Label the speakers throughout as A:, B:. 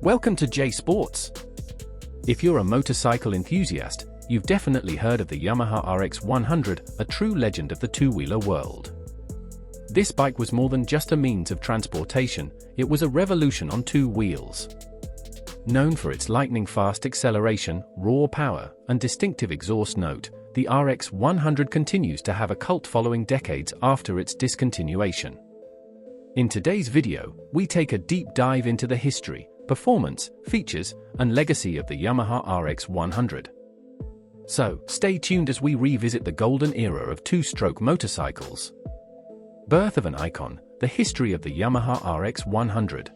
A: Welcome to J Sports. If you're a motorcycle enthusiast, you've definitely heard of the Yamaha RX 100, a true legend of the two-wheeler world. This bike was more than just a means of transportation, it was a revolution on two wheels. Known for its lightning-fast acceleration, raw power, and distinctive exhaust note, the RX 100 continues to have a cult following decades after its discontinuation. In today's video, we take a deep dive into the history, performance, features, and legacy of the Yamaha RX 100. So, stay tuned as we revisit the golden era of two-stroke motorcycles. Birth of an icon, the history of the Yamaha RX 100.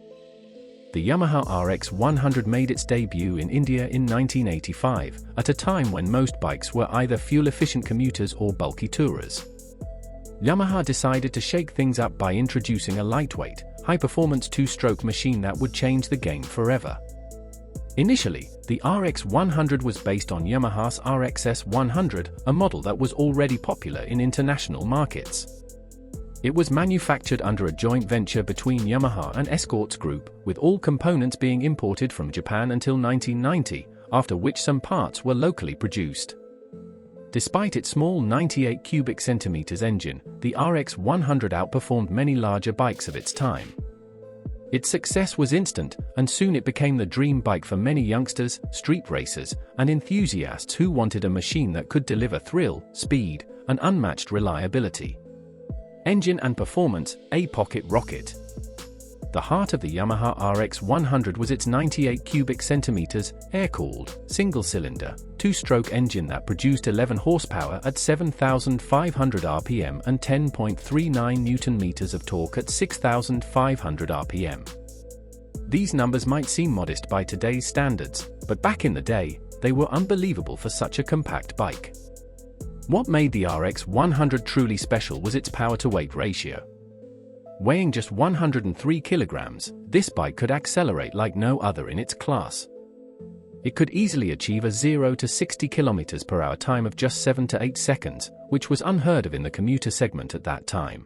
A: The Yamaha RX 100 made its debut in India in 1985, at a time when most bikes were either fuel-efficient commuters or bulky tourers. Yamaha decided to shake things up by introducing a lightweight, high-performance two-stroke machine that would change the game forever. Initially, the RX 100 was based on Yamaha's RXS 100, a model that was already popular in international markets. It was manufactured under a joint venture between Yamaha and Escorts Group, with all components being imported from Japan until 1990, after which some parts were locally produced. Despite its small 98 cubic centimeters engine, the RX 100 outperformed many larger bikes of its time. Its success was instant, and soon it became the dream bike for many youngsters, street racers, and enthusiasts who wanted a machine that could deliver thrill, speed, and unmatched reliability. Engine and performance, a pocket rocket. The heart of the Yamaha RX 100 was its 98 cubic centimeters, air-cooled, single-cylinder, two-stroke engine that produced 11 horsepower at 7,500 rpm and 10.39 Nm of torque at 6,500 rpm. These numbers might seem modest by today's standards, but back in the day, they were unbelievable for such a compact bike. What made the RX 100 truly special was its power-to-weight ratio. Weighing just 103 kilograms, this bike could accelerate like no other in its class. It could easily achieve a 0 to 60 km/h time of just 7 to 8 seconds, which was unheard of in the commuter segment at that time.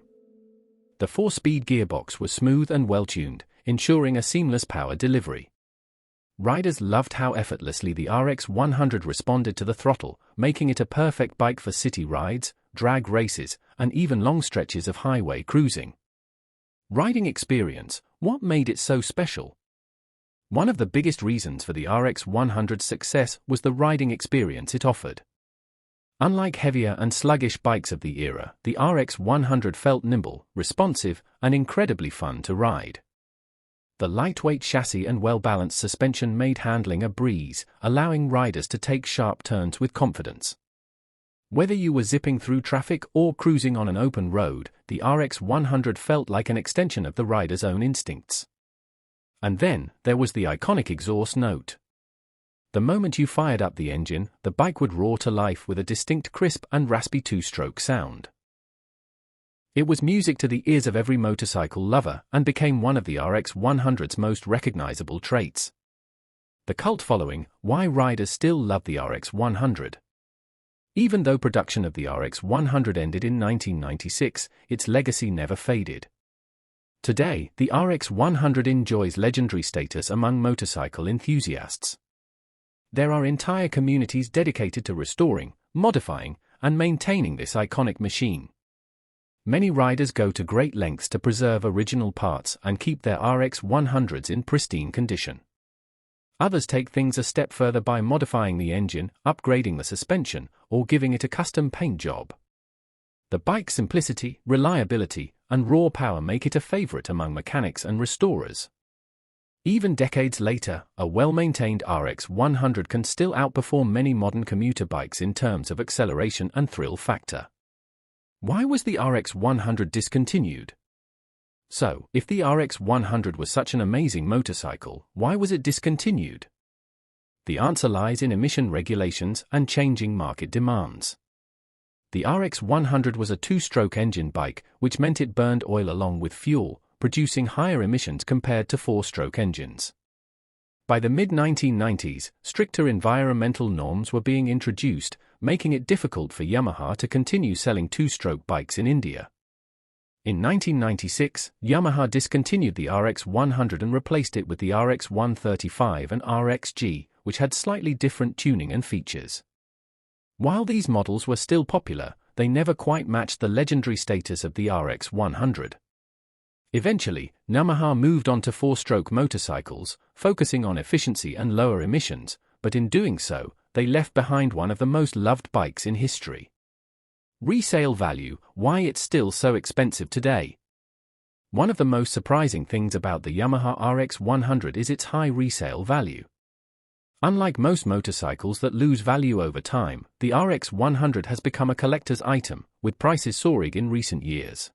A: The 4-speed gearbox was smooth and well-tuned, ensuring a seamless power delivery. Riders loved how effortlessly the RX 100 responded to the throttle, making it a perfect bike for city rides, drag races, and even long stretches of highway cruising. Riding experience, what made it so special? One of the biggest reasons for the RX 100's success was the riding experience it offered. Unlike heavier and sluggish bikes of the era, the RX 100 felt nimble, responsive, and incredibly fun to ride. The lightweight chassis and well-balanced suspension made handling a breeze, allowing riders to take sharp turns with confidence. Whether you were zipping through traffic or cruising on an open road, the RX 100 felt like an extension of the rider's own instincts. And then, there was the iconic exhaust note. The moment you fired up the engine, the bike would roar to life with a distinct crisp and raspy two-stroke sound. It was music to the ears of every motorcycle lover and became one of the RX 100's most recognizable traits. The cult following, why riders still love the RX 100. Even though production of the RX 100 ended in 1996, its legacy never faded. Today, the RX 100 enjoys legendary status among motorcycle enthusiasts. There are entire communities dedicated to restoring, modifying, and maintaining this iconic machine. Many riders go to great lengths to preserve original parts and keep their RX 100s in pristine condition. Others take things a step further by modifying the engine, upgrading the suspension, or giving it a custom paint job. The bike's simplicity, reliability, and raw power make it a favorite among mechanics and restorers. Even decades later, a well-maintained RX 100 can still outperform many modern commuter bikes in terms of acceleration and thrill factor. Why was the RX 100 discontinued? So, if the RX 100 was such an amazing motorcycle, why was it discontinued? The answer lies in emission regulations and changing market demands. The RX 100 was a two-stroke engine bike, which meant it burned oil along with fuel, producing higher emissions compared to four-stroke engines. By the mid-1990s, stricter environmental norms were being introduced, making it difficult for Yamaha to continue selling two-stroke bikes in India. In 1996, Yamaha discontinued the RX 100 and replaced it with the RX 135 and RXG, which had slightly different tuning and features. While these models were still popular, they never quite matched the legendary status of the RX 100. Eventually, Yamaha moved on to four-stroke motorcycles, focusing on efficiency and lower emissions, but in doing so, they left behind one of the most loved bikes in history. Resale value: why it's still so expensive today. One of the most surprising things about the Yamaha RX 100 is its high resale value. Unlike most motorcycles that lose value over time, the RX 100 has become a collector's item, with prices soaring in recent years.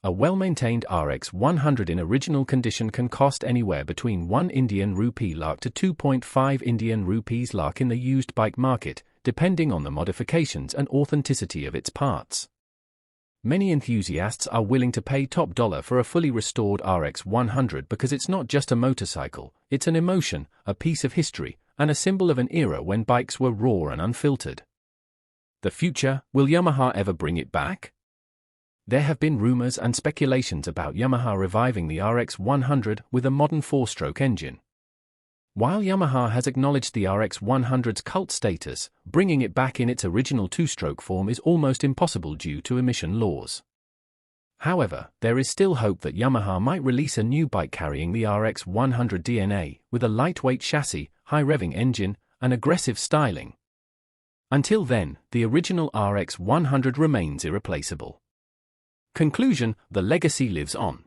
A: A well-maintained RX 100 in original condition can cost anywhere between 1 Indian rupee lakh to 2.5 Indian rupees lakh in the used bike market, depending on the modifications and authenticity of its parts. Many enthusiasts are willing to pay top dollar for a fully restored RX 100 because it's not just a motorcycle, it's an emotion, a piece of history, and a symbol of an era when bikes were raw and unfiltered. The future: will Yamaha ever bring it back? There have been rumors and speculations about Yamaha reviving the RX 100 with a modern four-stroke engine. While Yamaha has acknowledged the RX 100's cult status, bringing it back in its original two-stroke form is almost impossible due to emission laws. However, there is still hope that Yamaha might release a new bike carrying the RX 100 DNA, with a lightweight chassis, high-revving engine, and aggressive styling. Until then, the original RX 100 remains irreplaceable. Conclusion: the legacy lives on.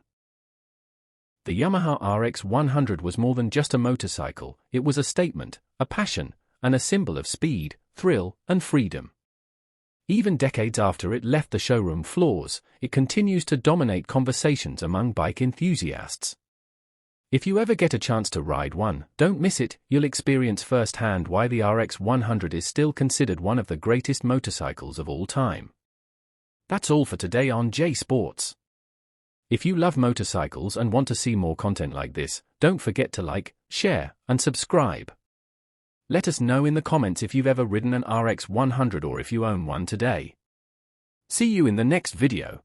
A: The Yamaha RX 100 was more than just a motorcycle, it was a statement, a passion, and a symbol of speed, thrill, and freedom. Even decades after it left the showroom floors, it continues to dominate conversations among bike enthusiasts. If you ever get a chance to ride one, don't miss it. You'll experience firsthand why the RX 100 is still considered one of the greatest motorcycles of all time. That's all for today on J Sports. If you love motorcycles and want to see more content like this, don't forget to like, share, and subscribe. Let us know in the comments if you've ever ridden an RX 100 or if you own one today. See you in the next video.